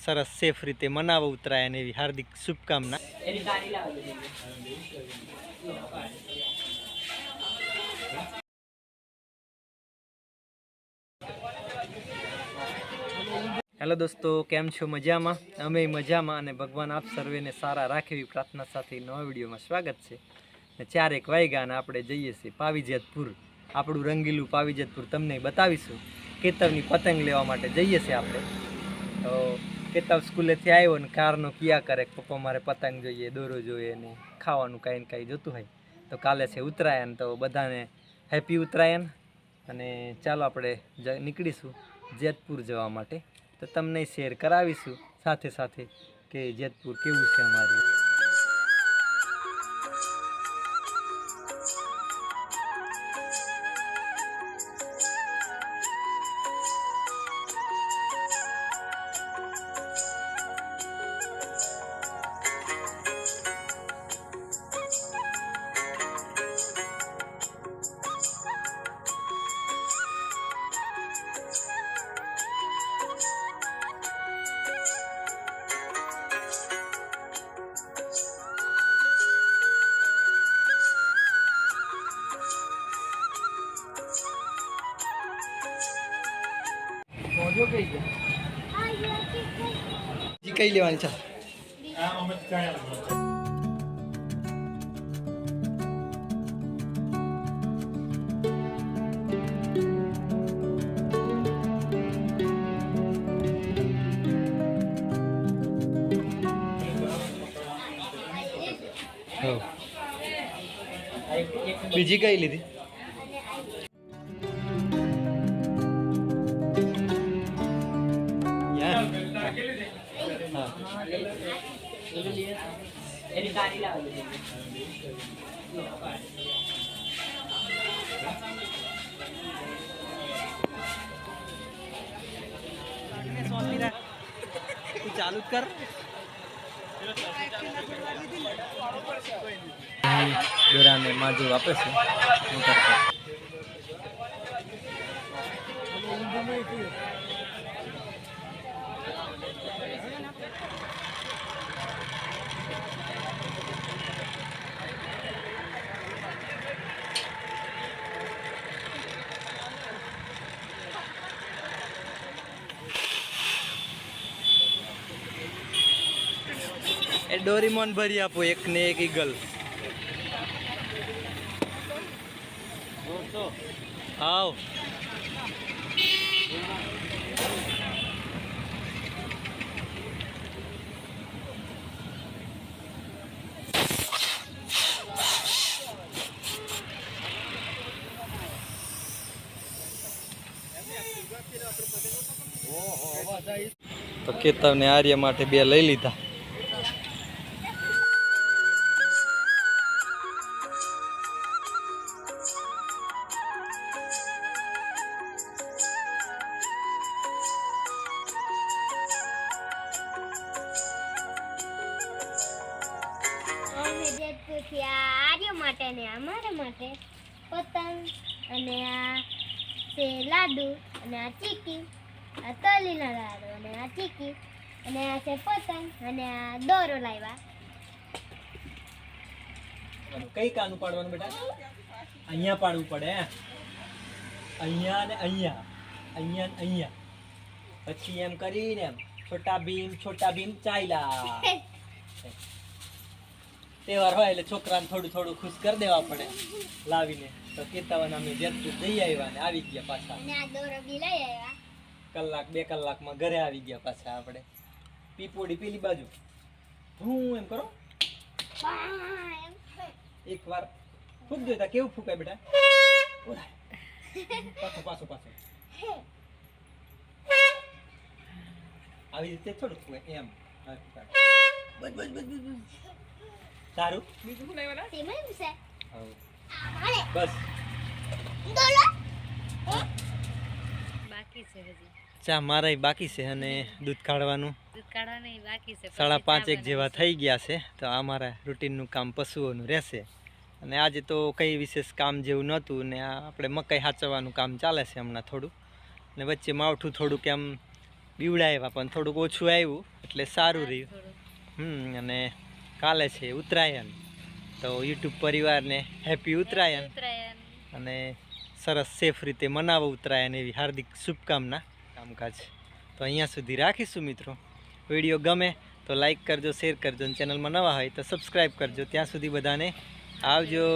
સરસ સેફ રીતે મનાવો ઉત્તરાયણ એવી હાર્દિક શુભકામના। हेलो दोस्तों, केम छो? मजामा? अमे मजामा अने भगवान आप सर्वेने सारा राखे एवी प्रार्थना साथे नवा विडियोमां स्वागत छे। 4:01 वाग्या अने आपणे जईए छीए पावीजेतपुर। आपणुं रंगीलुं पावीजेतपुर तमने बतावीशुं। केतवनी पतंग लेवा माटे जईए छीए आपणे। तो केतव स्कूलेथी आव्यो अने कारनो किया करे पप्पा मारे पतंग जोईए, दोरो जोईए ने खावानुं काई ने काई जोतुं होय। तो काले छे उत्तरायण, तो बधाने हेपी उत्तरायण। अने चालो आपणे નીકળીશું जेतपुर जवा माटे। तो तमने शेर करावीशुं साथे साथे के जेतपुर केवुं छे अमारुं। कई लेवानी छे? बीजी कई लीधी? चालू कर दोरा ने माजू वापस डोरीमोन भरी आपो एक ने एक ईगल। आओ तो केतव ने आर्य माटे बे लई लीधा। आर्य माटे ने अमारा माटे पतंग अने आ से लाडू अने आ चीकी आ तलीना लाडू अने आ चीकी अने आ से पतंग अने आ दोरो लाव्या। कई कानु पाडवानुं बेटा? अहींया पाडवुं पड़े। अहींया ने अहींया, अहींया ने अहींया, पछी एम करीने एम छोटा भीम चाइला। तहेवार होय એટલે છોકરાને થોડું થોડું ખુશ કરી દેવા પડે લાવીને। તો કેતાવાના અમે જેતપુર જઈ આવ્યા ને આવી ગયા પાછા અને આ દોરો બી લઈ આવ્યા। કલાક 2 કલાકમાં ઘરે આવી ગયા પાછા આપણે। પીપોડી પેલી બાજુ હું એમ કરો એકવાર ફૂક દેતા કેવું ફૂકાય બેટા? પાછો પાછો પાછો આવી રીતે થોડું ફૂકાય એમ। બસ બસ બસ બસ सारू बीजू को नहीं वाला सीमा से हां बस दोलो बाकी से हजी चा माराई बाकी से અને दूध કાઢવાનું બાકી છે। 5:30 એક જેવા થઈ ગયા છે। તો આ મારા રૂટીનનું કામ પશુઓનું રહેશે અને આજે તો કઈ વિશેષ કામ જેવું નહોતું ને આપણે મકાઈ હાચવવાનું કામ ચાલે છે હમણાં થોડું ને વચ્ચે માવઠું થોડું કેમ બીવડાવ્યા પણ થોડુંક ઓછું આવ્યું એટલે સારું રહ્યું. અને કાલે છે ઉત્તરાયણ, તો યુટ્યુબ પરિવારને હેપી ઉત્તરાયણ અને સરસ સેફ રીતે મનાવો ઉત્તરાયણ એવી હાર્દિક શુભકામના. કામકાજ તો અહીંયા સુધી રાખીશું મિત્રો. વિડીયો ગમે તો લાઈક કરજો, શેર કરજો અને ચેનલમાં નવા હોય તો સબસ્ક્રાઈબ કરજો. ત્યાં સુધી બધાને આવજો.